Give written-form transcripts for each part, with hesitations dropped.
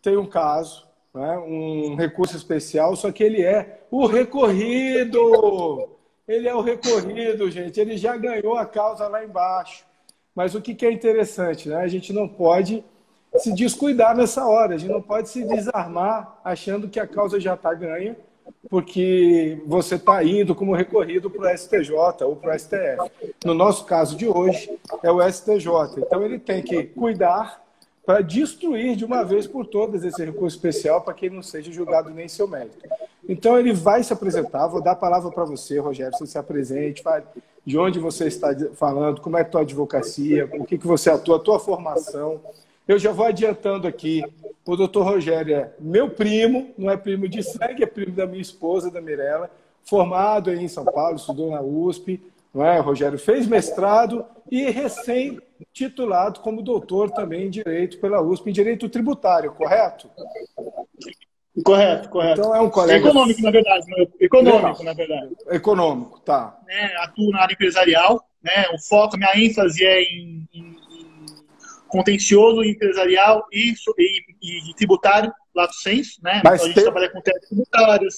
tem um caso, né, um recurso especial, só que ele é o recorrido. Ele é o recorrido, gente. Ele já ganhou a causa lá embaixo. Mas o que é interessante, né? A gente não pode se descuidar nessa hora. A gente não pode se desarmar achando que a causa já está ganha, porque você está indo como recorrido para o STJ ou para o STF. No nosso caso de hoje, é o STJ. Então, ele tem que cuidar para destruir de uma vez por todas esse recurso especial para que ele não seja julgado nem seu mérito. Então, ele vai se apresentar. Vou dar a palavra para você, Rogério, você se apresente, fale de onde você está falando, como é a tua advocacia, o que você atua, a tua formação. Eu já vou adiantando aqui, o doutor Rogério é meu primo, não é primo de sangue, é primo da minha esposa, da Mirella, formado aí em São Paulo, estudou na USP, não é, Rogério? Fez mestrado e recém-titulado como doutor também em Direito pela USP, em Direito Tributário, correto? Correto, correto. Então é um colega... Econômico, na verdade. Econômico, na verdade. Econômico, tá. Atuo na área empresarial, né? O foco, minha ênfase é em contencioso empresarial e tributário, lato sensu, né? Então, a gente trabalha com temas tributários,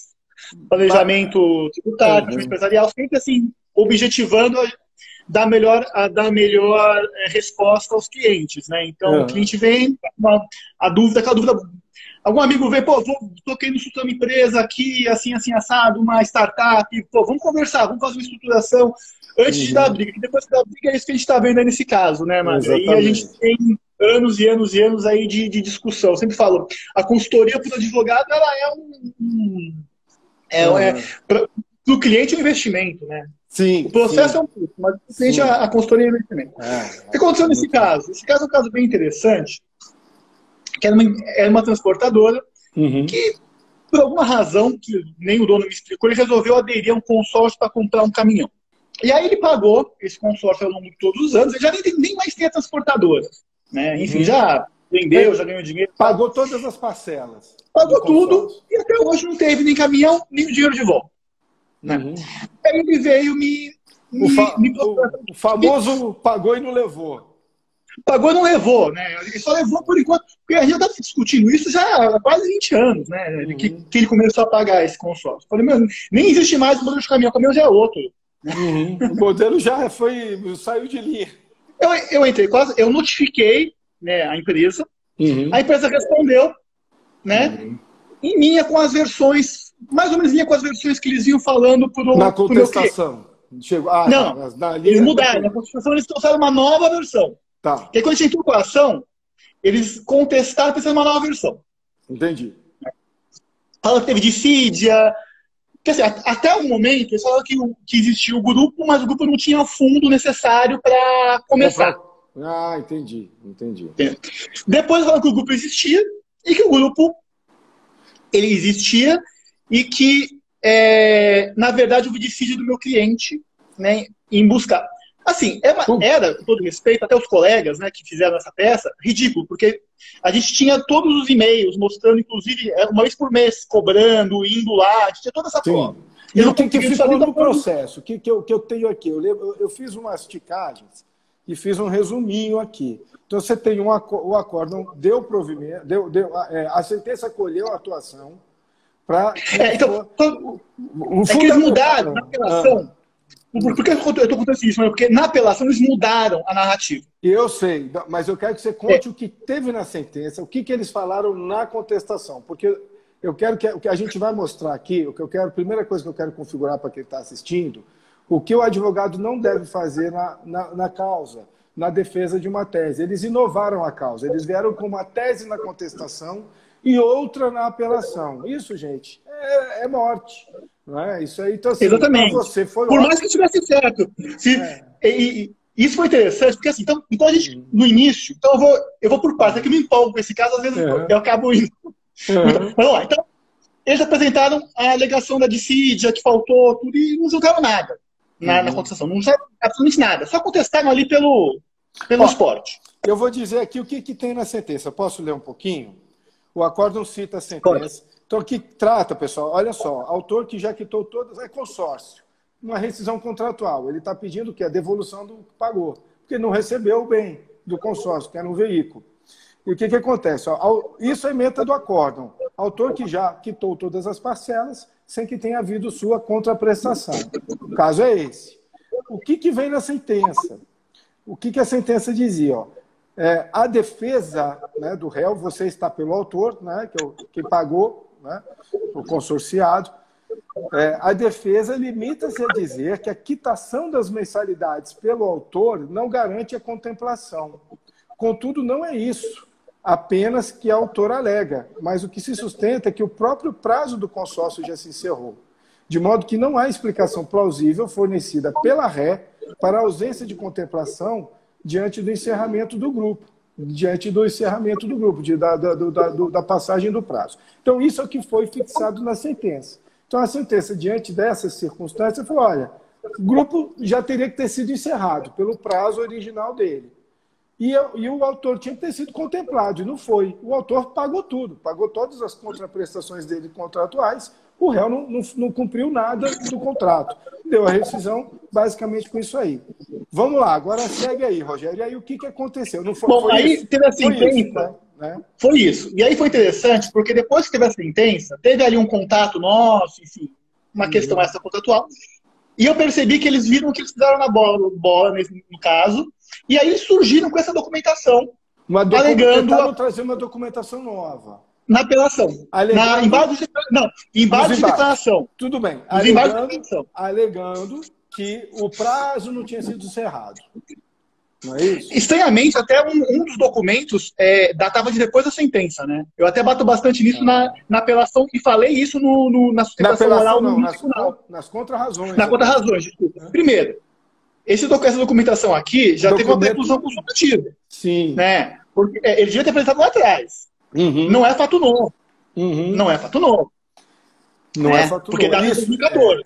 planejamento tributário, empresarial, sempre assim, objetivando dar melhor resposta aos clientes, né? Então, o cliente vem, aquela dúvida, algum amigo vem, pô, tô querendo estruturar uma empresa aqui, assim, assado, uma startup, pô, vamos conversar, vamos fazer uma estruturação antes de dar briga, que depois da briga é isso que a gente está vendo aí nesse caso, né, mano? E a gente tem anos e anos e anos aí de discussão. Eu sempre falo, a consultoria para o advogado, ela para o cliente é um investimento, né? Sim. O processo é um custo, mas o cliente, a consultoria é um investimento. O que aconteceu nesse caso? Esse caso é um caso bem interessante, que era uma transportadora que, por alguma razão, que nem o dono me explicou, ele resolveu aderir a um consórcio para comprar um caminhão. E aí ele pagou esse consórcio ao longo de todos os anos, ele já nem mais tem a transportadora. Né? Enfim, já vendeu, já ganhou dinheiro. Pagou todas as parcelas. Pagou tudo e até hoje não teve nem caminhão, nem o dinheiro de volta. Né? Aí ele veio o famoso pagou e não levou. Pagou e não levou, né? Ele só levou por enquanto, porque a gente já está discutindo isso já há quase 20 anos, né? Que ele começou a pagar esse consórcio. Falei, meu, nem existe mais o modelo de caminhão, o caminhão já é outro. O modelo já saiu de linha. Eu entrei quase, eu notifiquei, né, a empresa respondeu, né, em linha com as versões, mais ou menos em linha com as versões que eles iam falando na contestação. Chegou, eles mudaram, na contestação eles trouxeram uma nova versão. Tá. Porque aí, quando a gente entrou com a ação, eles contestaram pensando em uma nova versão. Entendi. Fala que teve dissídia. Quer dizer, até o momento, eles falaram que existia o grupo, mas o grupo não tinha o fundo necessário para começar. Entendi. Depois falaram que o grupo existia e que o grupo ele existia e que, na verdade, houve dissídia do meu cliente, né, em buscar. Assim, era, com todo respeito, até os colegas, né, que fizeram essa peça, ridículo, porque a gente tinha todos os e-mails mostrando, inclusive, uma vez por mês, cobrando, indo lá, a gente tinha toda essa prova. E o que ficou no processo? O que eu tenho aqui? Eu fiz umas ticagens e fiz um resuminho aqui. Então, você tem o acórdão, deu provimento, a sentença acolheu a atuação para... Então, que eles mudaram na apelação. Por que eu estou contando isso? Porque na apelação eles mudaram a narrativa. Eu sei, mas eu quero que você conte o que teve na sentença, o que eles falaram na contestação. Porque eu quero que o que a gente vai mostrar aqui, a primeira coisa que eu quero configurar para quem está assistindo, o que o advogado não deve fazer na causa, na defesa de uma tese. Eles inovaram a causa, eles vieram com uma tese na contestação e outra na apelação. Isso, gente, é morte. Não é? Isso aí, então, assim, exatamente. Você foi por mais que estivesse certo. Isso foi interessante, porque assim, então a gente, no início, então eu vou por partes, é que eu me empolgo com esse caso, às vezes eu acabo indo. Mas vamos lá, então, eles apresentaram a alegação da dissídia, que faltou tudo, e não julgaram nada na contestação, não julgaram absolutamente nada, só contestaram ali pelo esporte. Eu vou dizer aqui o que tem na sentença, posso ler um pouquinho? O acórdão cita a sentença. Então, aqui trata, pessoal, olha só, autor que já quitou todas, é consórcio, uma rescisão contratual. Ele está pedindo que a devolução do que pagou, porque não recebeu o bem do consórcio, que era um veículo. E o que acontece? Isso é ementa do acórdão. Autor que já quitou todas as parcelas sem que tenha havido sua contraprestação. O caso é esse. O que vem na sentença? O que a sentença dizia? Ó? A defesa, né, do réu, você está pelo autor, né, que pagou, né, o consorciado. A defesa limita-se a dizer que a quitação das mensalidades pelo autor não garante a contemplação. Contudo, não é isso apenas que a autora alega, mas o que se sustenta é que o próprio prazo do consórcio já se encerrou, de modo que não há explicação plausível fornecida pela ré para a ausência de contemplação diante do encerramento do grupo, da passagem do prazo. Então, isso é o que foi fixado na sentença. Então, a sentença, diante dessas circunstâncias, falou, olha, o grupo já teria que ter sido encerrado pelo prazo original dele. E o autor tinha que ter sido contemplado, e não foi. O autor pagou tudo, pagou todas as contraprestações dele contratuais, o réu não cumpriu nada do contrato. Deu a rescisão basicamente com isso aí. Vamos lá, agora segue aí, Rogério. E aí o que aconteceu? Não foi, bom, foi aí isso? teve a sentença. Né? Foi isso. E aí foi interessante, porque depois que teve a sentença, teve ali um contato nosso, enfim, uma questão extracontratual. E eu percebi que eles viram o que eles fizeram na bola no caso, e aí eles surgiram com essa documentação, alegando trazer uma documentação nova. Na apelação. Embargos de declaração. Tudo bem. Alegando que o prazo não tinha sido encerrado. Não é isso? Estranhamente, até um dos documentos datava de depois da sentença, né? Eu até bato bastante nisso na apelação e falei isso na sustentação oral nas contrarrazões. Na contrarrazões, desculpa. Primeiro, essa documentação aqui já teve uma preclusão consultativa. Sim. Né? Porque ele devia ter apresentado lá atrás. Uhum. Não é fato novo. Uhum. Não é fato novo. Não é fato porque novo. Porque dá 2014.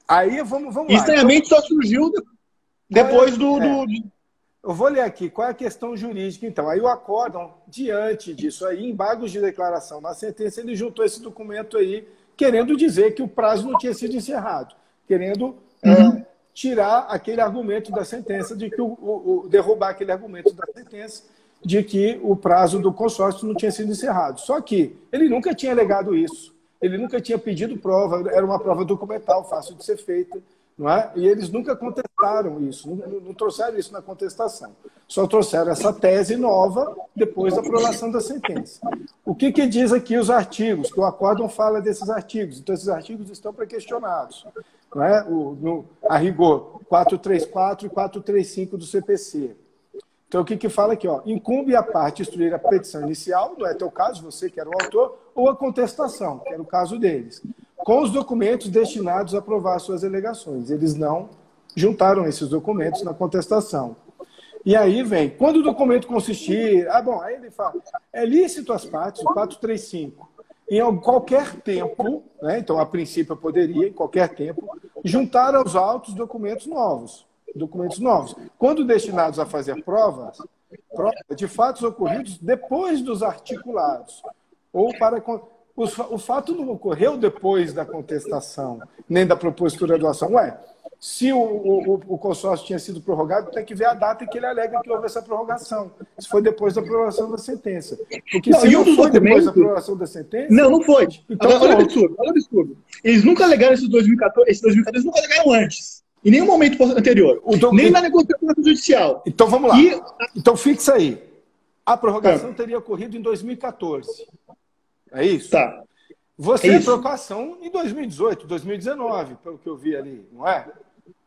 Aí vamos lá. Estranhamente só surgiu depois do... Eu vou ler aqui, qual é a questão jurídica, então. Aí o acórdão, diante disso aí, embargos de declaração na sentença, ele juntou esse documento aí, querendo dizer que o prazo não tinha sido encerrado, querendo tirar aquele argumento da sentença, de que derrubar aquele argumento da sentença, de que o prazo do consórcio não tinha sido encerrado. Só que ele nunca tinha alegado isso, ele nunca tinha pedido prova, era uma prova documental, fácil de ser feita, não é? E eles nunca contestaram isso, não trouxeram isso na contestação. Só trouxeram essa tese nova depois da aprovação da sentença. O que diz aqui os artigos? Que o acórdão fala desses artigos. Então, esses artigos estão pré-questionados. Não é? A rigor, 434 e 435 do CPC. Então, o que fala aqui? Ó, incumbe a parte instruir a petição inicial, não é teu caso, você que era o autor, ou a contestação, que era o caso deles, com os documentos destinados a provar suas alegações. Eles não juntaram esses documentos na contestação. E aí vem, quando o documento consistir... aí ele fala, é lícito às partes, o 435, em qualquer tempo, né, então a princípio eu poderia, em qualquer tempo, juntar aos autos documentos novos. Quando destinados a fazer prova de fatos ocorridos depois dos articulados, ou para... O fato não ocorreu depois da contestação, nem da propositura do ação. Se o consórcio tinha sido prorrogado, tem que ver a data em que ele alega que houve essa prorrogação. Se foi depois da aprovação da sentença. Porque se não foi depois da aprovação da sentença... Não foi. Então, olha o absurdo. Eles nunca alegaram esses 2014, eles nunca alegaram antes. Em nenhum momento anterior. Nem na negociação judicial. Então vamos lá. Então fixa aí. A prorrogação teria ocorrido em 2014. É isso? Tá. Você trocou a ação em 2018, 2019, pelo que eu vi ali, não é?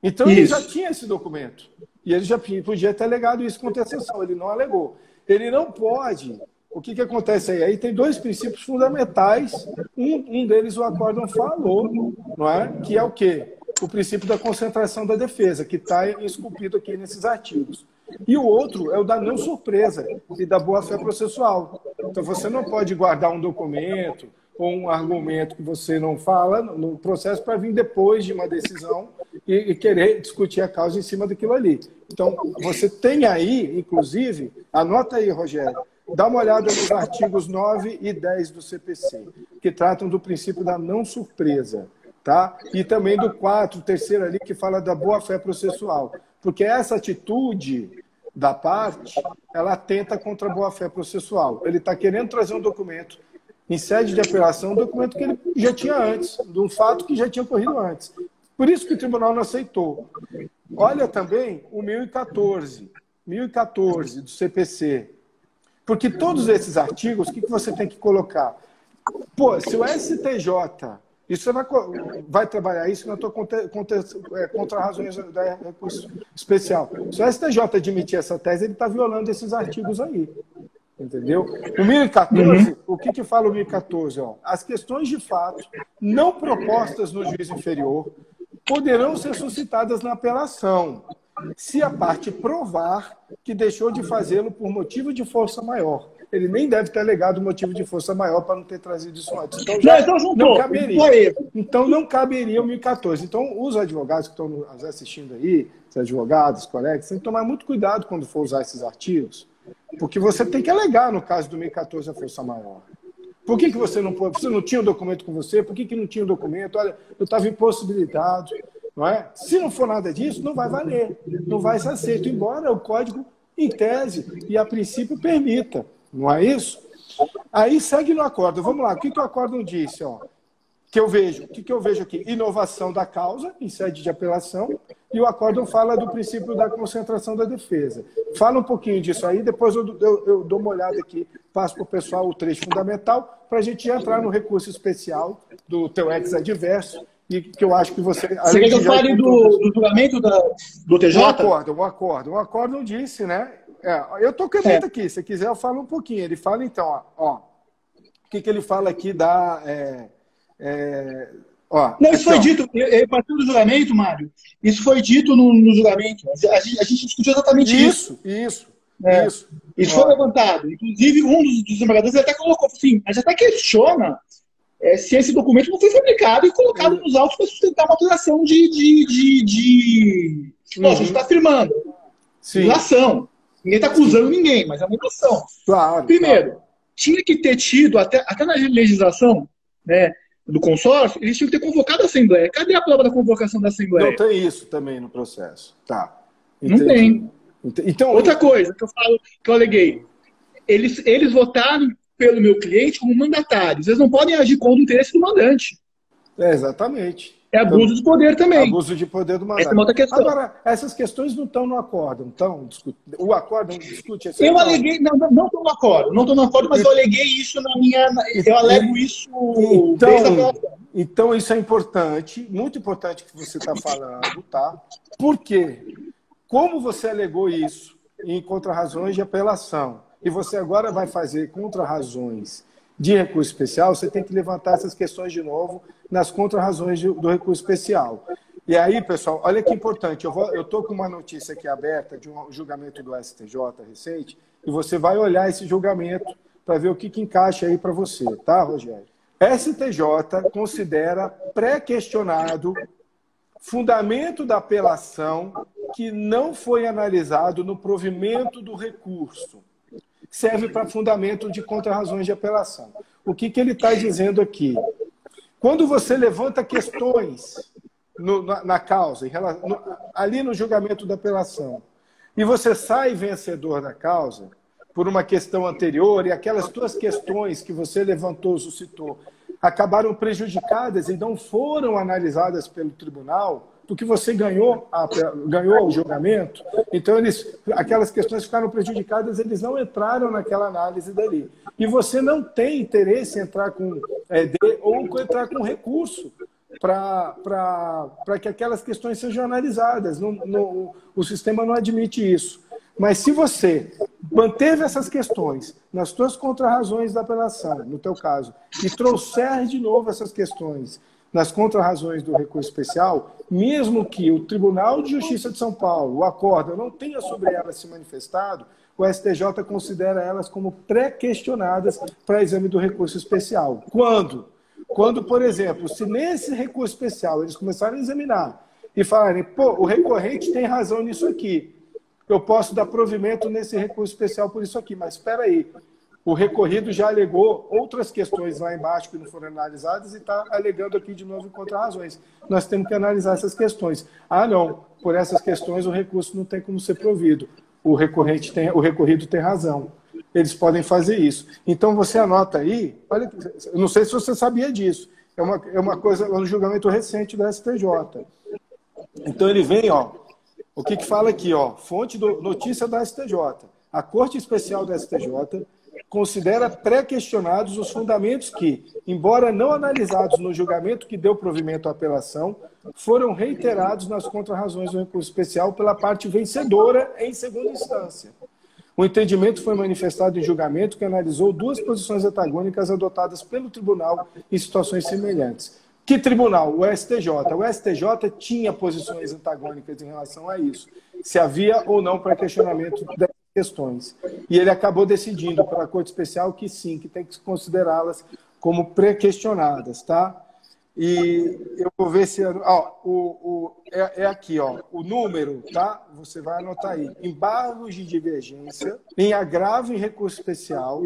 Então ele já tinha esse documento. E ele já podia ter alegado isso com contestação. Ele não alegou. Ele não pode. O que acontece aí? Aí tem dois princípios fundamentais. Um deles o acórdão falou, não é? Que é o quê? O princípio da concentração da defesa, que está esculpido aqui nesses artigos. E o outro é o da não surpresa e da boa-fé processual. Então, você não pode guardar um documento ou um argumento que você não fala no processo para vir depois de uma decisão e querer discutir a causa em cima daquilo ali. Então, você tem aí, inclusive, anota aí, Rogério, dá uma olhada nos artigos 9 e 10 do CPC, que tratam do princípio da não surpresa. Tá? E também do 4, o terceiro ali, que fala da boa-fé processual. Porque essa atitude da parte, ela atenta contra a boa-fé processual. Ele está querendo trazer um documento em sede de apelação, um documento que ele já tinha antes, de um fato que já tinha ocorrido antes. Por isso que o tribunal não aceitou. Olha também o 1014 do CPC. Porque todos esses artigos, o que você tem que colocar? Pô, se o STJ, isso vai trabalhar isso na tua contra razões da recurso especial. Se o STJ admitir essa tese, ele está violando esses artigos aí. Entendeu? O 1014, o que fala o 1014? Ó, as questões de fato não propostas no juízo inferior poderão ser suscitadas na apelação, se a parte provar que deixou de fazê-lo por motivo de força maior. Ele nem deve ter alegado motivo de força maior para não ter trazido isso antes. Então, não caberia. Então, não caberia o 1014. Então, os advogados que estão nos assistindo aí, os advogados, os colegas, têm que tomar muito cuidado quando for usar esses artigos, porque você tem que alegar, no caso do 1014, a força maior. Por que você não pôde? Você não tinha o documento com você? Por que não tinha o documento? Olha, eu estava impossibilitado. Não é? Se não for nada disso, não vai valer. Não vai ser aceito, embora o código, em tese, e a princípio, permita. Não é isso? Aí segue no acórdão. Vamos lá. O que o acórdão disse? Ó? Que eu vejo. O que eu vejo aqui? Inovação da causa, em sede de apelação, e o acórdão fala do princípio da concentração da defesa. Fala um pouquinho disso aí, depois eu dou uma olhada aqui, passo para o pessoal o trecho fundamental, para a gente entrar no recurso especial do teu ex-adverso, e que eu acho que você... Você quer que eu fale do julgamento do TJ? O acórdão disse, né? Eu estou com a caneta aqui, se quiser eu falo um pouquinho. Ele fala então, ó, o que ele fala aqui da... Não, isso foi dito, partindo do julgamento, Mário, isso foi dito no julgamento. A gente discutiu exatamente isso. Isso. Isso foi levantado. Inclusive, um dos desembargadores até colocou, assim, a gente até questiona se esse documento não foi fabricado e colocado nos autos para sustentar uma acusação de... Nossa, a gente está afirmando. Ilação. Ninguém está acusando ninguém, mas é uma ilação. Claro. Primeiro, tinha que ter tido, até na legislação, né, do consórcio, eles tinham que ter convocado a Assembleia. Cadê a prova da convocação da Assembleia? Não tem isso também no processo. Tá. Entendi. Não tem. Então, outra coisa que eu aleguei. Eles votaram pelo meu cliente como mandatários. Eles não podem agir contra o interesse do mandante. Exatamente. É abuso de poder também. Abuso de poder do mandante. Essa é uma outra questão. Agora, essas questões não estão no acórdão. O acórdão discute... Eu aleguei... Não estou no acórdão. Não estou no acórdão, mas eu aleguei isso eu alego isso desde a apelação. Então, isso é importante. Muito importante que você está falando, tá? Por quê? Como você alegou isso em contra-razões de apelação e você agora vai fazer contra-razões de recurso especial, você tem que levantar essas questões de novo nas contra-razões do recurso especial. E aí, pessoal, olha que importante, eu estou com uma notícia aqui aberta de um julgamento do STJ recente, e você vai olhar esse julgamento para ver o que encaixa aí para você, tá, Rogério? STJ considera pré-questionado fundamento da apelação que não foi analisado no provimento do recurso. Serve para fundamento de contra-razões de apelação. O que ele está dizendo aqui? Quando você levanta questões na causa, ali no julgamento da apelação, e você sai vencedor da causa por uma questão anterior, e aquelas duas questões que você levantou, suscitou, acabaram prejudicadas e não foram analisadas pelo tribunal, porque você ganhou o julgamento, então aquelas questões ficaram prejudicadas, eles não entraram naquela análise dali. E você não tem interesse em entrar com ou entrar com recurso para que aquelas questões sejam analisadas. O sistema não admite isso. Mas se você manteve essas questões nas suas contra-razões da apelação, no teu caso, e trouxer de novo essas questões nas contra-razões do recurso especial, mesmo que o Tribunal de Justiça de São Paulo, o acórdão, não tenha sobre elas se manifestado, o STJ considera elas como pré-questionadas para exame do recurso especial. Quando? Quando, por exemplo, se nesse recurso especial eles começarem a examinar e falarem, pô, o recorrente tem razão nisso aqui, eu posso dar provimento nesse recurso especial por isso aqui, mas espera aí, o recorrido já alegou outras questões lá embaixo que não foram analisadas e está alegando aqui de novo contra-razões. Nós temos que analisar essas questões. Ah, não, por essas questões o recurso não tem como ser provido. o recorrido tem razão. Eles podem fazer isso. Então você anota aí, olha, eu não sei se você sabia disso, é uma coisa no julgamento recente do STJ. Então ele vem, ó, o que fala aqui, ó, fonte notícia da STJ. A Corte Especial da STJ considera pré-questionados os fundamentos que, embora não analisados no julgamento que deu provimento à apelação, foram reiterados nas contrarrazões do recurso especial pela parte vencedora em segunda instância. O entendimento foi manifestado em julgamento que analisou duas posições antagônicas adotadas pelo tribunal em situações semelhantes. Que tribunal? O STJ. O STJ tinha posições antagônicas em relação a isso, se havia ou não pré-questionamento dessas questões. E ele acabou decidindo pela Corte Especial que sim, que tem que considerá-las como pré-questionadas, tá? E eu vou ver se... é aqui, ó, o número, tá? Você vai anotar aí. Embargos de divergência, em agravo em recurso especial,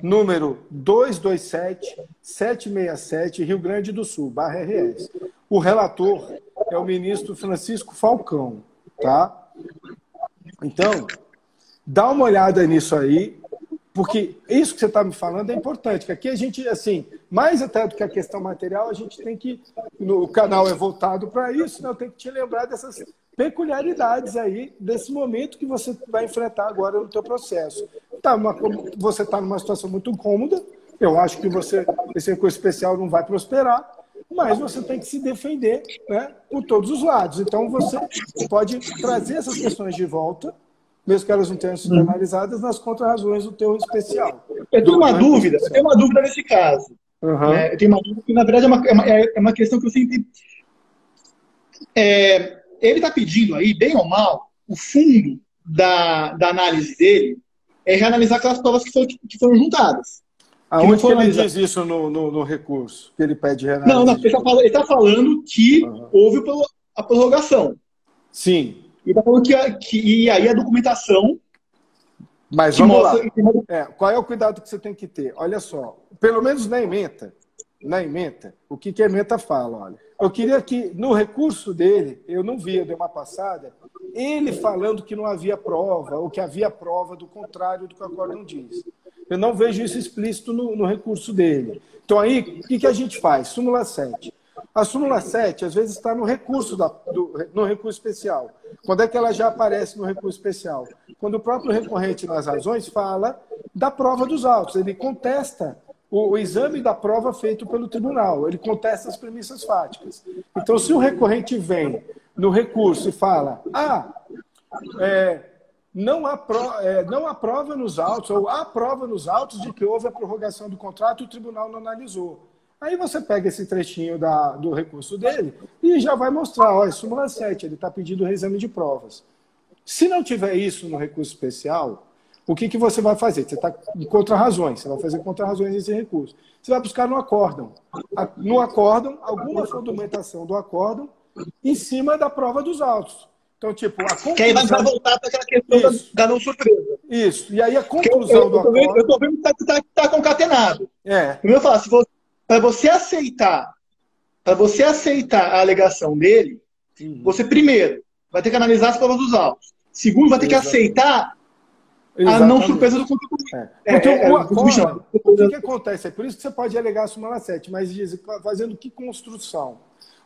número 227-767, Rio Grande do Sul, /RS. O relator é o ministro Francisco Falcão, tá? Então, dá uma olhada nisso aí, porque isso que você está me falando é importante, que aqui a gente, assim, mais até do que a questão material, a gente tem que, o canal é voltado para isso, né? Eu tenho que te lembrar dessas peculiaridades aí, desse momento que você vai enfrentar agora no teu processo. Você está numa situação muito cômoda, eu acho que esse recurso especial não vai prosperar, mas você tem que se defender, né, por todos os lados. Então, você pode trazer essas questões de volta, mesmo que elas não tenham sido analisadas, nas contrarrazões do teu especial. Eu tenho uma dúvida nesse caso. Uhum. Eu tenho uma dúvida que, na verdade, é uma questão que eu sempre... ele está pedindo aí, bem ou mal, o fundo da análise dele é reanalisar aquelas provas que foram juntadas. Aonde que ele diz isso no recurso? Que ele pede reanálise? Não, ele está falando que houve a prorrogação. Sim. Ele está falando e aí a documentação... Mas vamos lá. Qual é o cuidado que você tem que ter? Olha só, pelo menos na ementa, o que a ementa fala? Olha, eu queria que, no recurso dele, eu não vi, eu dei uma passada, ele falando que não havia prova, ou que havia prova do contrário do que o acórdão diz. Eu não vejo isso explícito no recurso dele. Então aí, o que a gente faz? Súmula 7. A súmula 7, às vezes, está no recurso especial. Quando é que ela já aparece no recurso especial? Quando o próprio recorrente, nas razões, fala da prova dos autos. Ele contesta o exame da prova feito pelo tribunal. Ele contesta as premissas fáticas. Então, se o recorrente vem no recurso e fala não há prova nos autos, ou há prova nos autos de que houve a prorrogação do contrato e o tribunal não analisou. Aí você pega esse trechinho do recurso dele e já vai mostrar, olha, súmula 7, ele está pedindo o reexame de provas. Se não tiver isso no recurso especial, o que você vai fazer? Você está em contrarrazões, você vai fazer contrarrazões nesse recurso. Você vai buscar no acórdão. No acórdão, alguma fundamentação do acórdão em cima da prova dos autos. Então, tipo, a conclusão... Que aí vai voltar para aquela questão da não surpresa. Isso. E aí a conclusão do acórdão... Eu estou vendo que está concatenado. Como eu falo, para você aceitar a alegação dele, você primeiro vai ter que analisar as provas dos autos. Segundo, vai ter que aceitar a não surpresa do conteúdo. Porque o acórdão, o que acontece? É por isso que você pode alegar a súmula 7, mas diz, fazendo que construção?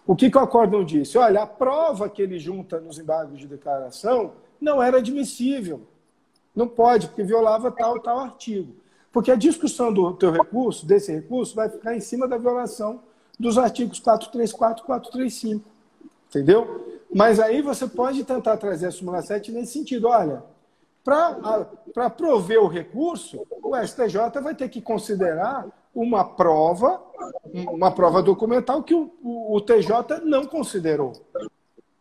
O que o acórdão disse? Olha, a prova que ele junta nos embargos de declaração não era admissível. Não pode, porque violava tal artigo. Porque a discussão do teu recurso, desse recurso, vai ficar em cima da violação dos artigos 434 e 435. Entendeu? Mas aí você pode tentar trazer a súmula 7 nesse sentido. Olha, para prover o recurso, o STJ vai ter que considerar uma prova documental que o TJ não considerou.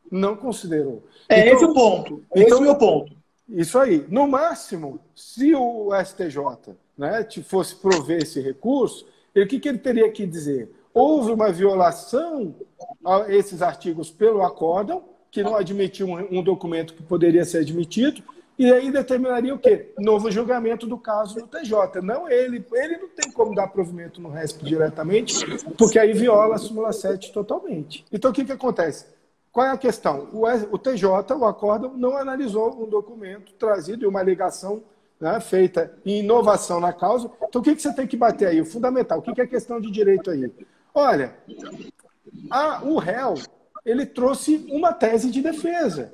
Não considerou. Então, esse o ponto. Esse é o meu ponto. Isso aí. No máximo, se o STJ, né, fosse prover esse recurso, o que ele teria que dizer? Houve uma violação a esses artigos pelo acórdão, que não admitiu um documento que poderia ser admitido, e aí determinaria o quê? Novo julgamento do caso no TJ. Não ele não tem como dar provimento no RESP diretamente, porque aí viola a súmula 7 totalmente. Então o que acontece? Qual é a questão? O TJ, o acórdão, não analisou um documento trazido e uma alegação, né, feita em inovação na causa. Então, o que você tem que bater aí? O fundamental. O que é questão de direito aí? Olha, o réu, ele trouxe uma tese de defesa,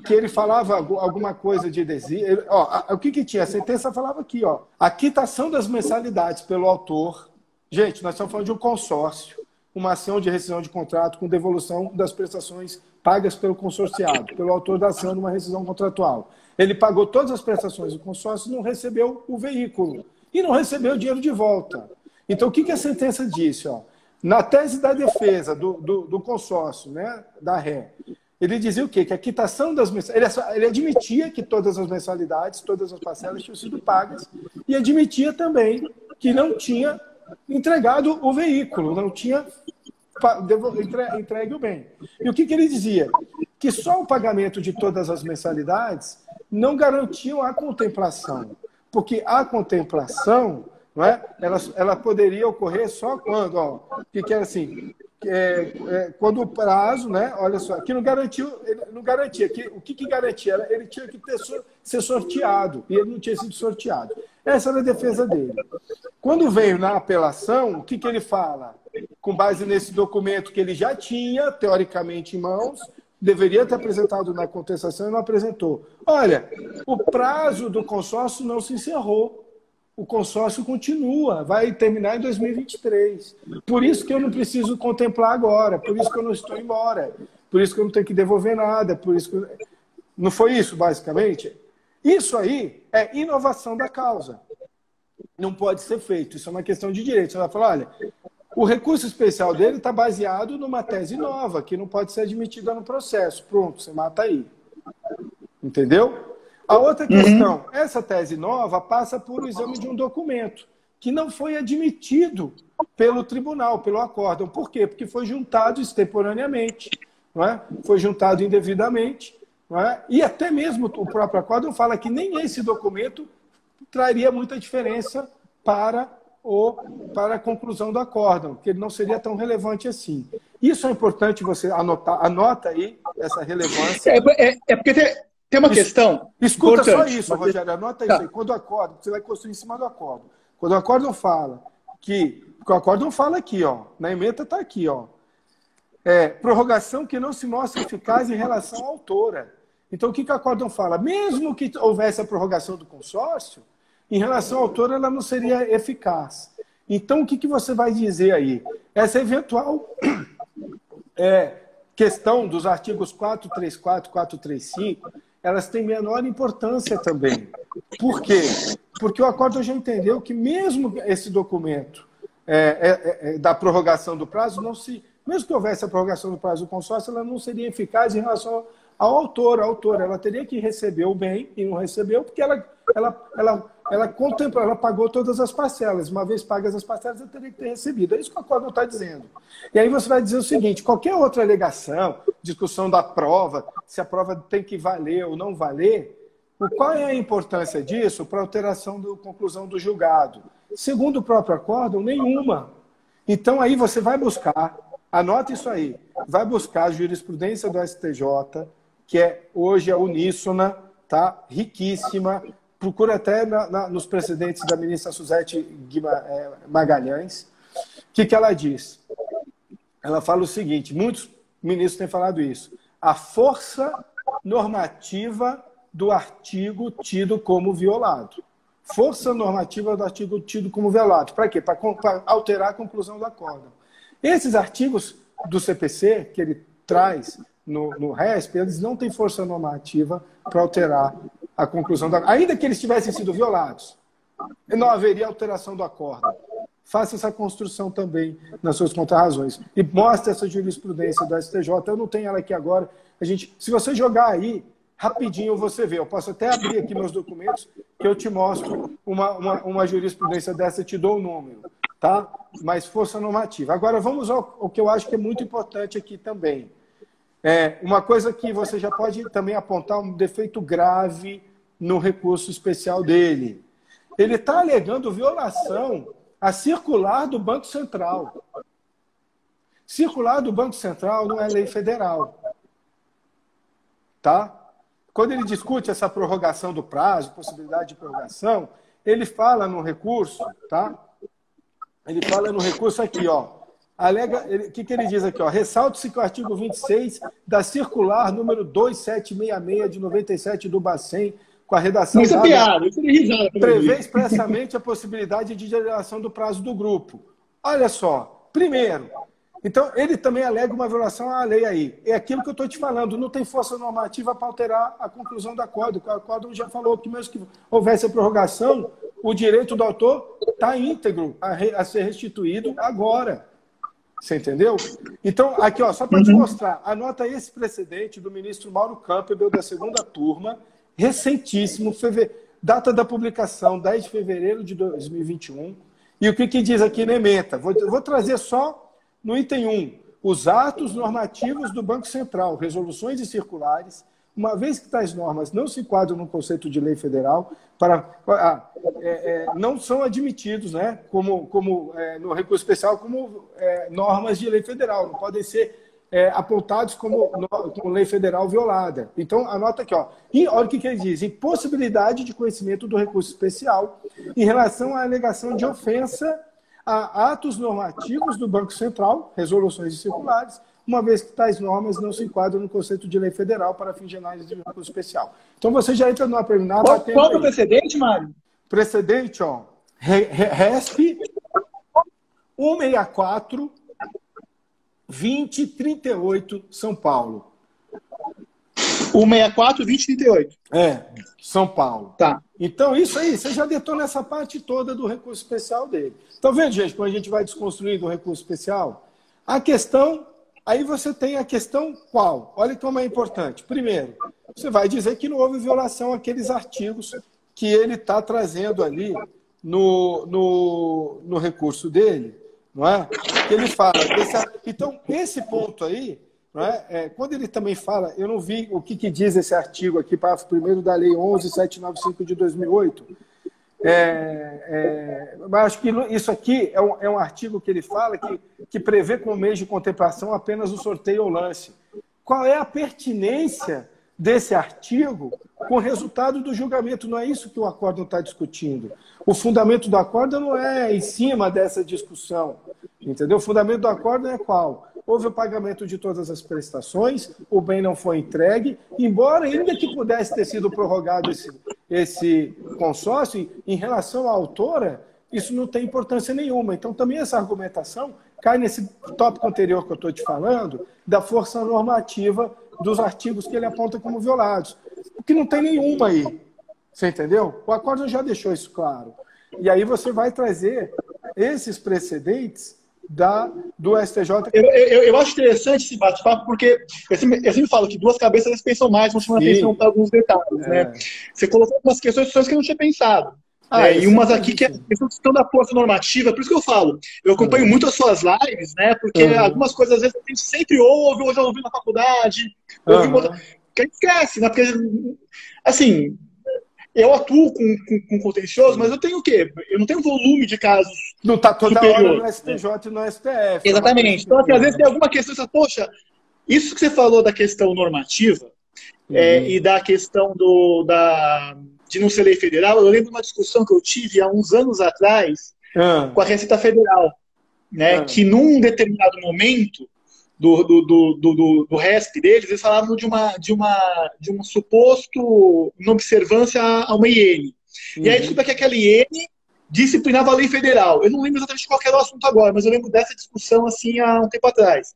que ele falava alguma coisa de desígnio. O que tinha? A sentença falava aqui, ó, a quitação das mensalidades pelo autor. Gente, nós estamos falando de um consórcio, uma ação de rescisão de contrato com devolução das prestações pagas pelo consorciado, pelo autor da ação numa rescisão contratual. Ele pagou todas as prestações do consórcio e não recebeu o veículo. E não recebeu o dinheiro de volta. Então, o que a sentença disse? Ó? Na tese da defesa do consórcio, né, da ré, ele dizia o quê? Que a quitação das mensalidades... Ele admitia que todas as mensalidades, todas as parcelas tinham sido pagas e admitia também que não tinha entregado o veículo, não tinha entregue o bem. E o que ele dizia? Que só o pagamento de todas as mensalidades não garantiam a contemplação, porque a contemplação, não é, ela poderia ocorrer só quando, ó, que era assim, quando o prazo, né, olha só, que não garantiu, ele não garantia, o que garantia? Ele tinha que ser sorteado, e ele não tinha sido sorteado. Essa era a defesa dele. Quando veio na apelação, o que ele fala? Com base nesse documento que ele já tinha, teoricamente, em mãos, deveria ter apresentado na contestação e não apresentou. Olha, o prazo do consórcio não se encerrou. O consórcio continua, vai terminar em 2023. Por isso que eu não preciso contemplar agora, por isso que eu não estou embora, por isso que eu não tenho que devolver nada, por isso que... Não foi isso, basicamente? Isso aí é inovação da causa. Não pode ser feito. Isso é uma questão de direito. Você vai falar, olha, o recurso especial dele está baseado numa tese nova, que não pode ser admitida no processo. Pronto, você mata aí. Entendeu? A outra questão, essa tese nova passa por o exame de um documento, que não foi admitido pelo tribunal, pelo acórdão. Por quê? Porque foi juntado extemporaneamente, não é? Foi juntado indevidamente. Não é? E até mesmo o próprio acórdão fala que nem esse documento traria muita diferença para a conclusão do acórdão, que ele não seria tão relevante assim. Isso é importante você anotar. Anota aí essa relevância. Porque tem uma questão. Escuta importante, só isso, Rogério. Anota isso aí. Quando o acórdão, você vai construir em cima do acórdão. Quando o acórdão fala que... O acórdão fala aqui, ó. Na ementa está aqui, ó. Prorrogação que não se mostra eficaz em relação à autora. Então, o que o acórdão fala? Mesmo que houvesse a prorrogação do consórcio, em relação à autora, ela não seria eficaz. Então, o que você vai dizer aí? Essa eventual questão dos artigos 434 e 435, elas têm menor importância também. Por quê? Porque o acórdão já entendeu que mesmo esse documento da prorrogação do prazo, mesmo que houvesse a prorrogação do prazo do consórcio, ela não seria eficaz em relação ao autor. A autora, ela teria que receber o bem e não recebeu, porque ela contemplou, ela pagou todas as parcelas. Uma vez pagas as parcelas, ela teria que ter recebido. É isso que o acórdão está dizendo. E aí você vai dizer o seguinte, qualquer outra alegação, discussão da prova, se a prova tem que valer ou não valer, qual é a importância disso para a alteração da conclusão do julgado? Segundo o próprio acórdão, nenhuma. Então aí você vai buscar, anota isso aí, vai buscar a jurisprudência do STJ, que hoje é uníssona, tá? Riquíssima. Procura até nos precedentes da ministra Suzete Magalhães. O que ela diz? Ela fala o seguinte, muitos ministros têm falado isso. A força normativa do artigo tido como violado. Força normativa do artigo tido como violado. Para quê? Para alterar a conclusão do acórdão. Esses artigos do CPC, que ele traz no RESP, eles não têm força normativa para alterar a conclusão da... Ainda que eles tivessem sido violados, não haveria alteração do acórdão. Faça essa construção também nas suas contrarrazões. E mostre essa jurisprudência do STJ. Eu não tenho ela aqui agora. Se você jogar aí, rapidinho você vê. Eu posso até abrir aqui meus documentos que eu te mostro uma jurisprudência dessa, te dou o número. Tá? Mas força normativa. Agora vamos ao que eu acho que é muito importante aqui também. Uma coisa que você já pode também apontar um defeito grave no recurso especial dele. Ele está alegando violação à circular do Banco Central. Circular do Banco Central não é lei federal. Tá? Quando ele discute essa prorrogação do prazo, possibilidade de prorrogação, ele fala no recurso, tá? Ele fala no recurso aqui, ó. O que ele diz aqui, ó? Ressalta-se que o artigo 26 da circular número 2766 de 97 do Bacen, com a redação isso é piada, isso é risada, prevê expressamente a possibilidade de dilação do prazo do grupo. Olha só, primeiro, então ele também alega uma violação à lei aí. É aquilo que eu estou te falando, não tem força normativa para alterar a conclusão do acordo. O acordo já falou que mesmo que houvesse a prorrogação, o direito do autor está íntegro a ser restituído agora. Você entendeu? Então, aqui, ó, só para te mostrar, anota esse precedente do ministro Mauro Campbell, da segunda turma, recentíssimo, data da publicação, 10 de fevereiro de 2021. E o que diz aqui na ementa? Vou trazer só no item 1, os atos normativos do Banco Central, resoluções e circulares, uma vez que tais normas não se enquadram no conceito de lei federal, não são admitidos, né, como no recurso especial, como normas de lei federal, não podem ser apontados como lei federal violada. Então, anota aqui, ó. E olha o que ele diz: impossibilidade de conhecimento do recurso especial em relação à alegação de ofensa a atos normativos do Banco Central, resoluções e circulares, uma vez que tais normas não se enquadram no conceito de lei federal para fins de análise de recurso especial. Então, você já entra numa preliminar... Qual é o precedente, Mário? Precedente, ó, RESP 164 2038, São Paulo. 164 2038. São Paulo. Tá. Então, isso aí, você já detona essa parte toda do recurso especial dele. Então, vendo, gente, quando a gente vai desconstruindo o recurso especial, a questão... Aí você tem a questão qual? Olha como é importante. Primeiro, você vai dizer que não houve violação àqueles artigos que ele está trazendo ali no recurso dele, não é? Que ele fala... Então, esse ponto aí, não é? Quando ele também fala, eu não vi o que diz esse artigo aqui, parágrafo 1º da Lei 11.795 de 2008, mas acho que isso aqui é um artigo que ele fala que prevê como meio de contemplação apenas o sorteio ou lance. Qual é a pertinência desse artigo com o resultado do julgamento? Não é isso que o acórdão está discutindo. O fundamento do acórdão não é em cima dessa discussão, entendeu? O fundamento do acórdão é qual? Houve o pagamento de todas as prestações, o bem não foi entregue, embora ainda que pudesse ter sido prorrogado esse consórcio, em relação à autora, isso não tem importância nenhuma. Então, também essa argumentação cai nesse tópico anterior que eu estou te falando, da força normativa dos artigos que ele aponta como violados. Porque não tem nenhuma aí. Você entendeu? O acórdão já deixou isso claro. E aí você vai trazer esses precedentes do STJ. Eu acho interessante esse bate-papo, porque eu sempre falo que duas cabeças eles pensam mais, vão chamar atenção para alguns detalhes. Né? Você colocou algumas questões que eu não tinha pensado. E umas aqui que é a questão da força normativa, por isso que eu falo, eu acompanho muito as suas lives, né? Porque algumas coisas às vezes a gente sempre ouve, ou já ouvi na faculdade, ouve que a gente esquece, né? Porque, assim, eu atuo com contencioso, mas eu tenho o quê? Eu não tenho volume de casos. Não está toda hora no STJ e no STF. Exatamente. Então, às vezes tem alguma questão, você fala, poxa, isso que você falou da questão normativa e da questão de não ser lei federal, eu lembro de uma discussão que eu tive há uns anos atrás com a Receita Federal, né? Que num determinado momento do RESP deles, eles falavam de um suposto inobservância a uma iene. E aí desculpa que aquela iene disciplinava a lei federal. Eu não lembro exatamente qual era o assunto agora, mas eu lembro dessa discussão assim há um tempo atrás.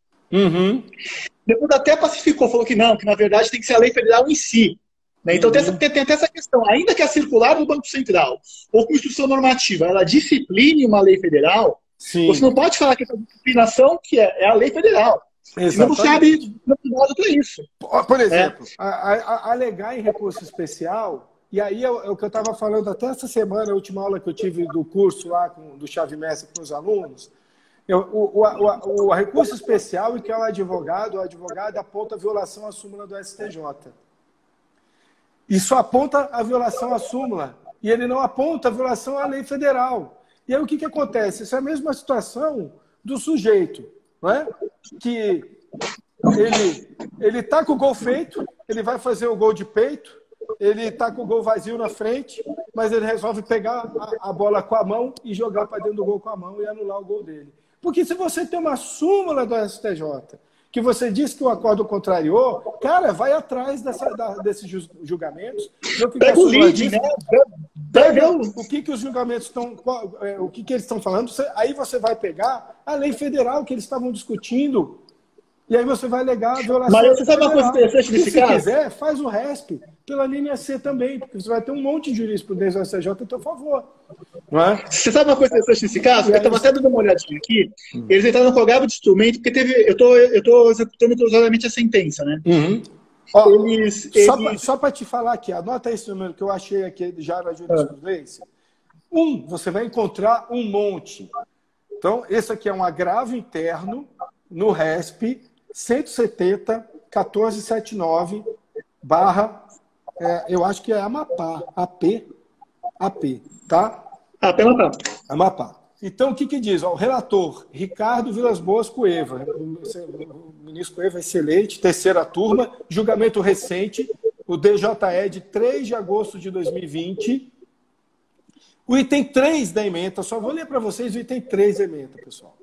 Depois até pacificou, falou que não, que na verdade tem que ser a lei federal em si. Né? Então tem até essa questão, ainda que a circular do Banco Central ou com instrução normativa, ela discipline uma lei federal, você não pode falar que essa disciplinação que é a lei federal. Senão você abre para isso. Por exemplo, alegar em recurso especial, e aí é o que eu estava falando até essa semana, a última aula que eu tive do curso lá do Chave Mestre com os alunos, o recurso especial em que o advogado aponta a violação à súmula do STJ. E só aponta a violação à súmula, e ele não aponta a violação à lei federal. E aí o que acontece? Isso é a mesma situação do sujeito. não é? Que ele está com o gol feito, ele vai fazer o gol de peito, ele está com o gol vazio na frente, mas ele resolve pegar a bola com a mão e jogar para dentro do gol com a mão e anular o gol dele. Porque se você tem uma súmula do STJ que você diz que o acordo contrariou, cara, vai atrás desses julgamentos. Pega o lead, né? Pega o que os julgamentos estão... O que eles estão falando. Aí você vai pegar a lei federal que eles estavam discutindo. E aí você vai alegar a violação. Mas você sabe uma coisa interessante nesse caso? Se quiser, faz o RESP pela linha C também, porque você vai ter um monte de jurisprudência do STJ a teu favor. Não é? Você sabe uma coisa interessante nesse caso? Eu estava até dando uma olhadinha aqui. Eles entraram com agravo de instrumento, porque eu estou executando provisoriamente a sentença, né? Uhum. Ó, só para te falar aqui, anota esse número que eu achei aqui já na jurisprudência. Você vai encontrar um monte. Então, esse aqui é um agravo interno no RESP 170.1479 barra, eu acho que é Amapá, AP, tá? Amapá. Amapá. Então, o que diz? O relator, Ricardo Vilas Boas Cueva, o ministro Cueva, excelente, terceira turma, julgamento recente, o DJE de 3 de agosto de 2020. O item 3 da ementa, só vou ler para vocês o item 3 da ementa, pessoal.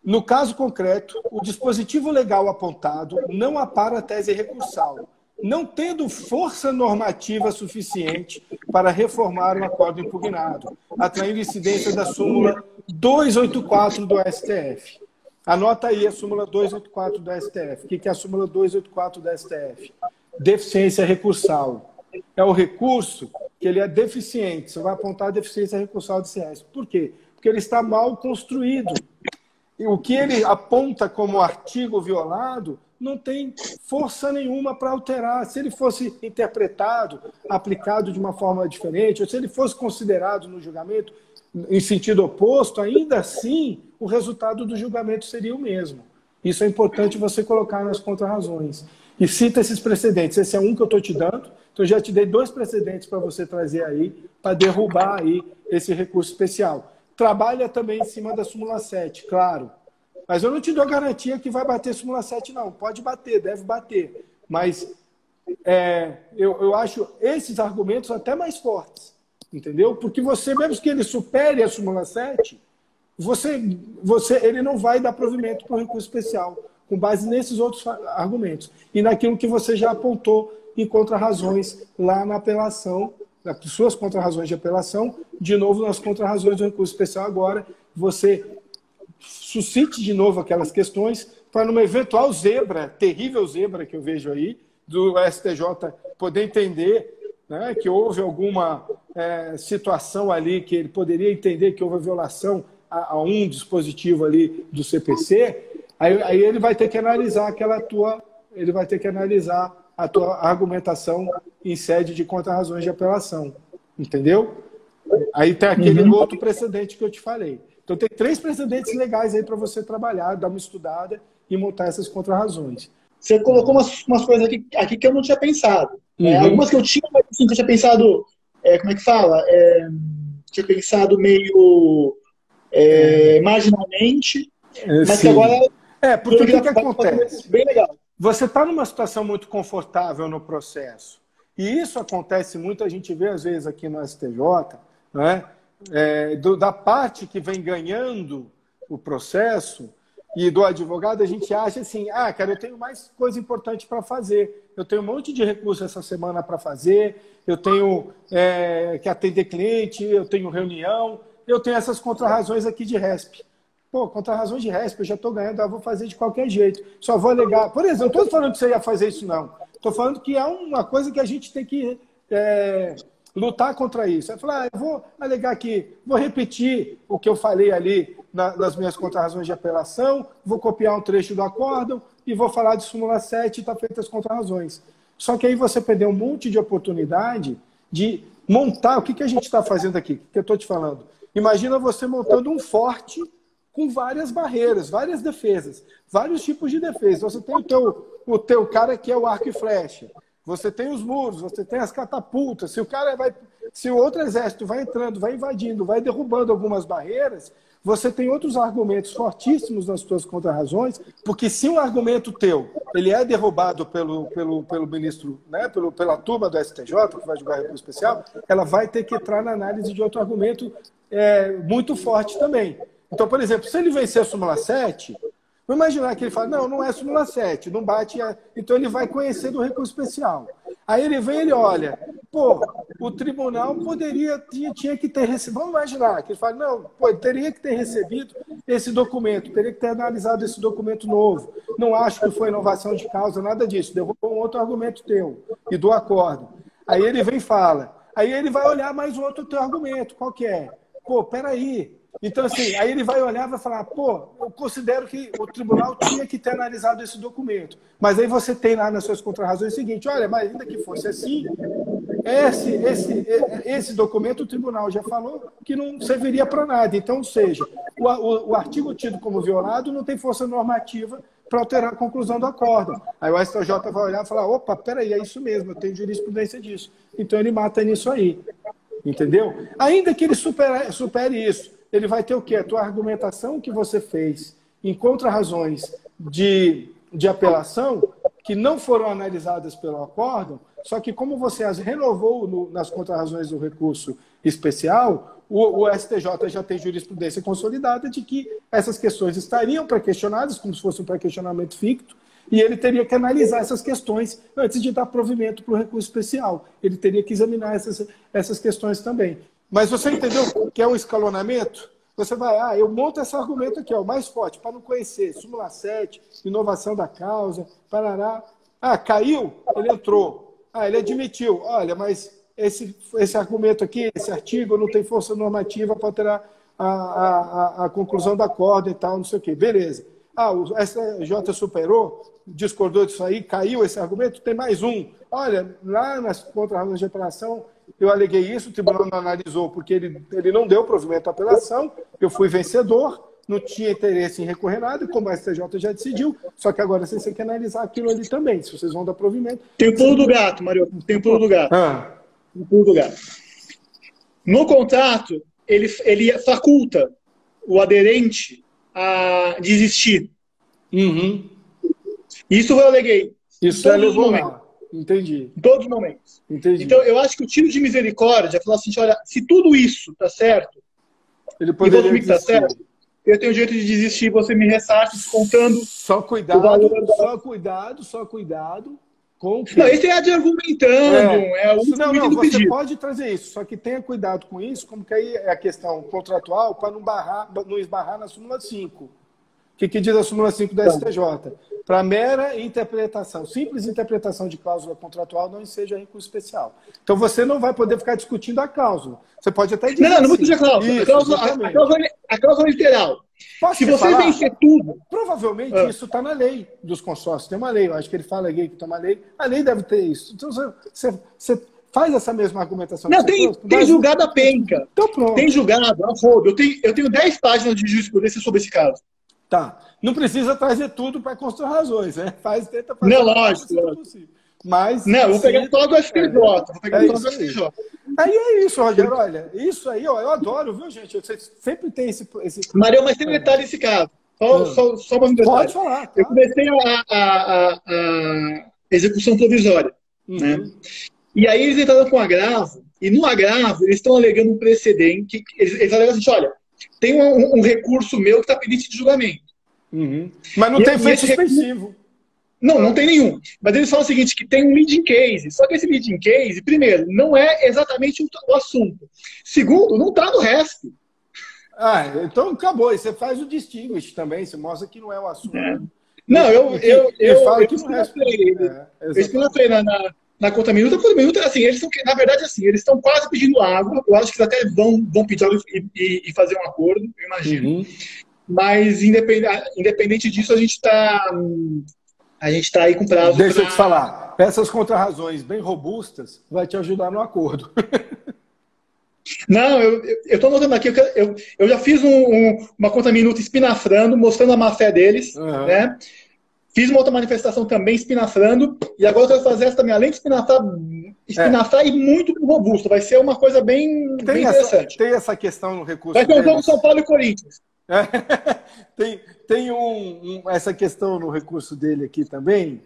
No caso concreto, o dispositivo legal apontado não apara a tese recursal, não tendo força normativa suficiente para reformar o acordo impugnado, atraindo incidência da súmula 284 do STF. Anota aí a súmula 284 do STF. O que é a súmula 284 do STF? Deficiência recursal. É o recurso que ele é deficiente. Você vai apontar a deficiência recursal do CS. Por quê? Porque ele está mal construído. E o que ele aponta como artigo violado não tem força nenhuma para alterar. Se ele fosse interpretado, aplicado de uma forma diferente, ou se ele fosse considerado no julgamento em sentido oposto, ainda assim o resultado do julgamento seria o mesmo. Isso é importante você colocar nas contrarrazões. E cita esses precedentes. Esse é um que eu estou te dando. Então, eu já te dei 2 precedentes para você trazer aí, para derrubar aí esse recurso especial. Trabalha também em cima da súmula 7, claro. Mas eu não te dou garantia que vai bater súmula 7, não. Pode bater, deve bater. Mas eu acho esses argumentos até mais fortes. Entendeu? Porque você, mesmo que ele supere a súmula 7, ele não vai dar provimento para o recurso especial, com base nesses outros argumentos. E naquilo que você já apontou em contrarrazões lá na apelação, nas suas contrarrazões de apelação, de novo nas contrarrazões do recurso especial agora, você suscite de novo aquelas questões para numa eventual zebra, terrível zebra que eu vejo aí, do STJ poder entender, né, que houve alguma situação ali que ele poderia entender que houve violação a um dispositivo ali do CPC, aí ele vai ter que analisar a tua argumentação em sede de contrarrazões de apelação, entendeu? Aí tem aquele outro precedente que eu te falei. Então tem 3 precedentes legais aí para você trabalhar, dar uma estudada e montar essas contrarrazões. Você colocou umas coisas aqui que eu não tinha pensado. Algumas que eu tinha, mas assim, que eu tinha pensado, como é que fala? Tinha pensado meio marginalmente, mas sim. que agora... porque o que acontece? Bem legal. Você está numa situação muito confortável no processo. E isso acontece muito, a gente vê às vezes aqui no STJ, né? Da parte que vem ganhando o processo e do advogado, a gente acha assim, cara, eu tenho mais coisa importante para fazer. Eu tenho um monte de recurso essa semana para fazer, eu tenho que atender cliente, eu tenho reunião, eu tenho essas contrarrazões aqui de RESP. Pô, contrarrazões de RESP, eu já estou ganhando, eu vou fazer de qualquer jeito. Só vou alegar. Por exemplo, eu não estou falando que você ia fazer isso, não. Estou falando que é uma coisa que a gente tem que lutar contra isso. Eu falar, eu vou alegar aqui, vou repetir o que eu falei ali nas minhas contrarrazões de apelação, vou copiar um trecho do acórdão e vou falar de súmula 7 e está feitas as contrarrazões. Só que aí você perdeu um monte de oportunidade de montar. O que a gente está fazendo aqui? O que eu estou te falando? Imagina você montando um forte com várias barreiras, várias defesas, vários tipos de defesa. Você tem o teu cara que é o arco e flecha. você tem os muros, você tem as catapultas. Se o outro exército vai entrando, vai invadindo, vai derrubando algumas barreiras, você tem outros argumentos fortíssimos nas suas contrarrazões, porque se um argumento teu ele é derrubado pelo ministro, né, pela turma do STJ, que vai julgar recurso especial, ela vai ter que entrar na análise de outro argumento muito forte também. Então, por exemplo, se ele vencer a súmula 7, vamos imaginar que ele fala, não é súmula 7, não bate, então ele vai conhecer do recurso especial. Aí ele vem e ele olha, o tribunal tinha que ter recebido, vamos imaginar que ele fala, ele teria que ter recebido esse documento, teria que ter analisado esse documento novo, não acho que foi inovação de causa, nada disso, derrubou um outro argumento teu e do acordo. Aí ele vem e fala, aí ele vai olhar mais um outro teu argumento, qual que é? Peraí. Então, assim, aí ele vai olhar e vai falar, eu considero que o tribunal tinha que ter analisado esse documento. Mas aí você tem lá nas suas contrarrazões o seguinte, olha, mas ainda que fosse assim, esse documento o tribunal já falou que não serviria para nada. Então, ou seja, o artigo tido como violado não tem força normativa para alterar a conclusão do acordo. Aí o STJ vai olhar e falar, opa, peraí, é isso mesmo, eu tenho jurisprudência disso. Então ele mata nisso aí. Entendeu? Ainda que ele supere isso, ele vai ter o quê? A tua argumentação que você fez em contrarrazões de apelação que não foram analisadas pelo acórdão, só que como você as renovou nas contrarrazões do recurso especial, o STJ já tem jurisprudência consolidada de que essas questões estariam pré-questionadas, como se fosse um pré-questionamento ficto, e ele teria que analisar essas questões antes de dar provimento para o recurso especial. Ele teria que examinar essas questões também. Mas você entendeu que é um escalonamento? Você vai, eu monto esse argumento aqui, o mais forte, para não conhecer. Súmula 7, inovação da causa, parará. Caiu, ele entrou. Ele admitiu. Olha, mas esse argumento aqui, esse artigo, não tem força normativa para alterar a conclusão da acordo e tal, não sei o quê. Beleza. O STJ superou, discordou disso aí, caiu esse argumento, tem mais um. Olha, lá nas contrarrazões de apelação, eu aleguei isso, o tribunal não analisou porque ele não deu provimento à apelação, eu fui vencedor, não tinha interesse em recorrer nada, como a STJ já decidiu, só que agora vocês têm que analisar aquilo ali também, se vocês vão dar provimento. Tem o pulo do gato, Mário, tem o pulo do gato. O pulo do gato. No contrato, ele faculta o aderente a desistir. Uhum. Isso eu aleguei. Isso é levou lá. Entendi. Em todos os momentos. Entendi. Então, eu acho que o tiro de misericórdia falou assim, olha, se tudo isso tá certo, ele poderia desistir. Tá certo, eu tenho o direito de desistir, você me ressarce descontando só cuidado, só cuidado com o que... Não, esse é de argumentando, é o último você pedido. pode trazer isso, só que tenha cuidado com isso, como que aí é a questão contratual, para não esbarrar na súmula 5. O que diz a súmula 5 da STJ? Para mera interpretação, simples interpretação de cláusula contratual não seja recurso especial. Então você não vai poder ficar discutindo a cláusula. Você pode até dizer. Não discutir a cláusula. A cláusula literal. Se você vencer tudo. Provavelmente isso está na lei dos consórcios. Tem uma lei, eu acho que ele fala aqui que tem uma lei. A lei deve ter isso. Então você faz essa mesma argumentação. Não, tem julgado a penca. Então pronto. Tem julgado, a rodo. Eu tenho 10 páginas de jurisprudência sobre esse caso. Tá. Não precisa trazer tudo para construir razões, né? Tenta fazer não, lógico. Mas, não, vou pegar só do STJ. Vou pegar só do STJ. Aí é isso, Rogério. Olha, isso aí, eu adoro, viu, gente? Você sempre tem esse... Maria, mas tem um detalhe nesse caso. Só mais um detalhe. Pode falar. Tá? Eu comecei a execução provisória. Né? E aí eles entraram com agravo, e no agravo eles estão alegando um precedente. Eles alegam assim, olha, tem um recurso meu que está pendente de julgamento. Mas não tem efeito suspensivo. Não tem nenhum. Mas eles falam o seguinte, que tem um leading case. Só que esse leading case, primeiro, não é exatamente o assunto. Segundo, não está no RESP. Então acabou. E você faz o distinguish também. Você mostra que não é o assunto. Não, eu expliquei na conta minuta por minuta. Assim, eles estão, na verdade, assim, eles estão quase pedindo água. Eu acho que eles até vão pedir água e fazer um acordo, eu imagino. Mas, independente disso, a gente está aí com prazo. Deixa eu te falar. Essas contrarrazões bem robustas vai te ajudar no acordo. Não, eu estou notando aqui, eu já fiz uma conta minuta espinafrando, mostrando a má-fé deles, né? Fiz uma outra manifestação também, espinafrando, e agora eu quero fazer essa também, além de espinafrar e muito robusto. Vai ser uma coisa bem interessante. Tem essa questão no recurso vai ter um jogo São Paulo e Corinthians. Tem essa questão no recurso dele aqui também,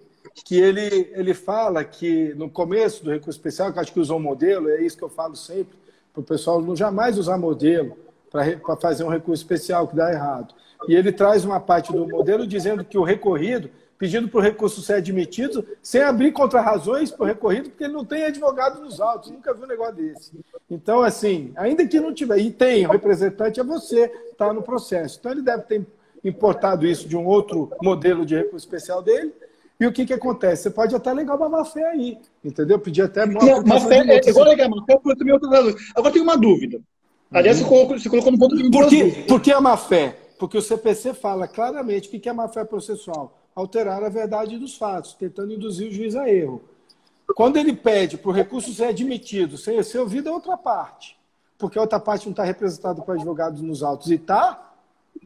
que ele fala que no começo do recurso especial, que eu acho que usou um modelo, é isso que eu falo sempre, para o pessoal não jamais usar modelo para fazer um recurso especial que dá errado. E ele traz uma parte do modelo dizendo que o recorrido, pedindo para o recurso ser admitido, sem abrir contra-razões para o recorrido, porque ele não tem advogado nos autos, nunca vi um negócio desse. Então, assim, ainda que não tiver, e tem, o representante é você, está no processo. Então, ele deve ter importado isso de um outro modelo de recurso especial dele. E o que acontece? Você pode até alegar uma má-fé aí, entendeu? Pedir até... Má-fé, igual alegar má-fé, eu também outro lado. Agora tem uma dúvida. Aliás, você colocou no ponto de vista. Por que a má-fé? Porque o CPC fala claramente o que é má-fé processual. Alterar a verdade dos fatos, tentando induzir o juiz a erro. Quando ele pede para o recurso ser admitido sem ser ouvido, é outra parte. Porque a outra parte não está representada por advogados nos autos e está,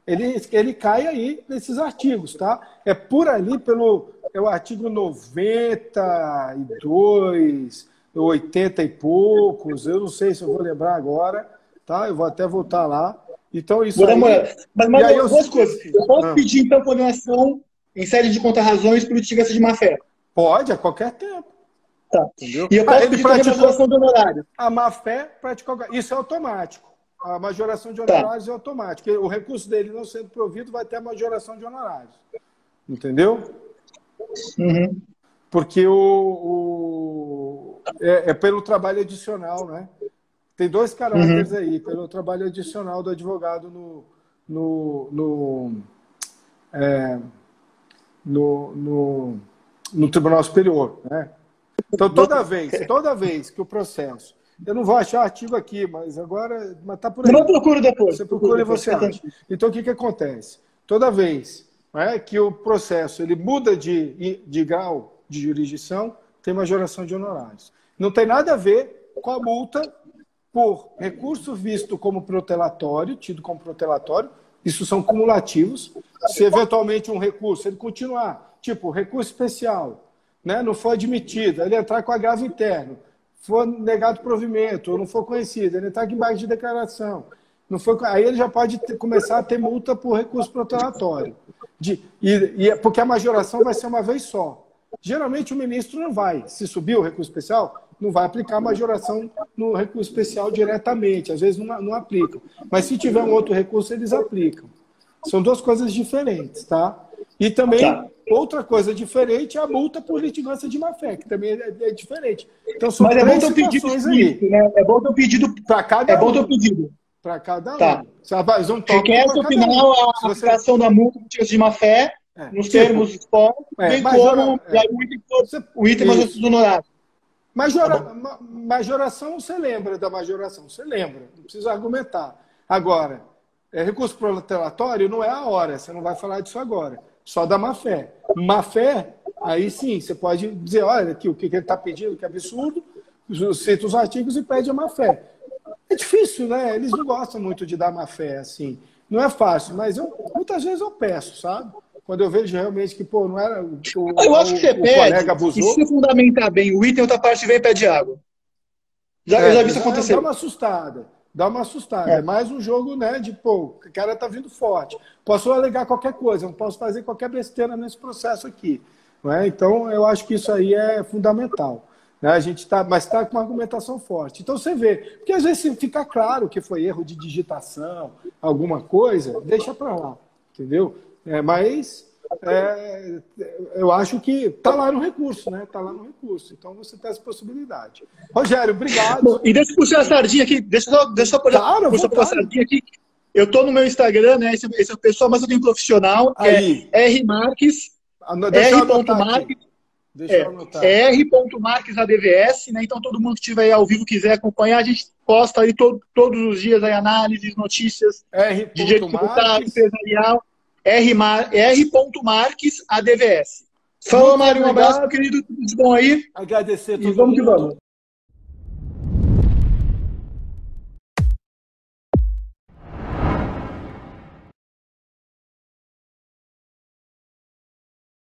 ele cai aí nesses artigos, tá? É por ali é o artigo 92, 80 e poucos, eu não sei se eu vou lembrar agora, tá? Eu vou até voltar lá. Então, isso aí... Mas duas coisas. Eu posso pedir, então, condenação em série de contra-razões por litigância de má-fé? Pode, a qualquer tempo. Tá. Entendeu? E eu posso pedir também majoração de honorário? A má-fé praticou... Isso é automático. A majoração de honorários é automática. O recurso dele não sendo provido vai ter a majoração de honorários. Entendeu? Uhum. Porque é pelo trabalho adicional, né? Tem dois caráteres aí, pelo trabalho adicional do advogado no Tribunal Superior, né? Então, toda vez que o processo... Eu não vou achar artigo aqui, mas agora está por aí. Eu procuro depois. Você procura e você acha. Então, o que acontece? Toda vez que o processo ele muda de grau de jurisdição, tem majoração de honorários. Não tem nada a ver com a multa por recurso visto como protelatório, tido como protelatório, isso são cumulativos. Se eventualmente um recurso, ele continuar, tipo, recurso especial, né, não foi admitido, ele entrar com agravo interno, for negado provimento, ou não for conhecido, ele entrar aqui embaixo de declaração, não foi, aí ele já pode começar a ter multa por recurso protelatório. Porque a majoração vai ser uma vez só. Geralmente o ministro não vai, se subir o recurso especial, não vai aplicar a majoração no recurso especial diretamente, às vezes não aplicam. Mas se tiver um outro recurso, eles aplicam. São duas coisas diferentes, tá? E também, outra coisa diferente é a multa por litigância de má-fé, que também é diferente. Então, são três situações aí. Né? É bom ter um pedido para cada bom ter um pedido. Para cada um. Requer, no final, a aplicação da multa por litigância de má-fé, nos termos expostos, bem como o item mais honorário. Majoração, você lembra da majoração? Você lembra, não precisa argumentar. Agora, recurso protelatório não é a hora, você não vai falar disso agora. Só da má-fé. Má-fé, aí sim, você pode dizer, olha aqui o que ele está pedindo, que é absurdo, cita os artigos e pede a má-fé. É difícil, né? Eles não gostam muito de dar má-fé, assim. Não é fácil, mas muitas vezes eu peço, sabe? Quando eu vejo realmente que, pô, não era eu acho que você pede, e se você fundamentar bem o item, outra parte vem e pede água. Eu já vi isso acontecer. Dá uma assustada. É mais um jogo, né, de, pô, o cara tá vindo forte. Posso alegar qualquer coisa, não posso fazer qualquer besteira nesse processo aqui. Não é? Então, eu acho que isso aí é fundamental. Né? A gente mas está com uma argumentação forte. Então, você vê. Porque às vezes, se ficar claro que foi erro de digitação, alguma coisa, deixa para lá. Entendeu? Mas eu acho que está lá no recurso, né? Está lá no recurso. Então você tem essa possibilidade. Rogério, obrigado. Bom, e deixa eu puxar a sardinha aqui. Deixa eu só puxar a sardinha aqui. Eu estou no meu Instagram, né? Esse é o pessoal, mas eu tenho um profissional, que é R.Marques. R.Marques ADVS, né? Então todo mundo que estiver aí ao vivo quiser acompanhar, a gente posta aí todos os dias aí análises, notícias de direito tributário, empresarial. R.Marques ADVS. Fala, Mário, um abraço, meu querido, tudo de bom aí. Agradecer a todo e vamos mundo. Que vamos.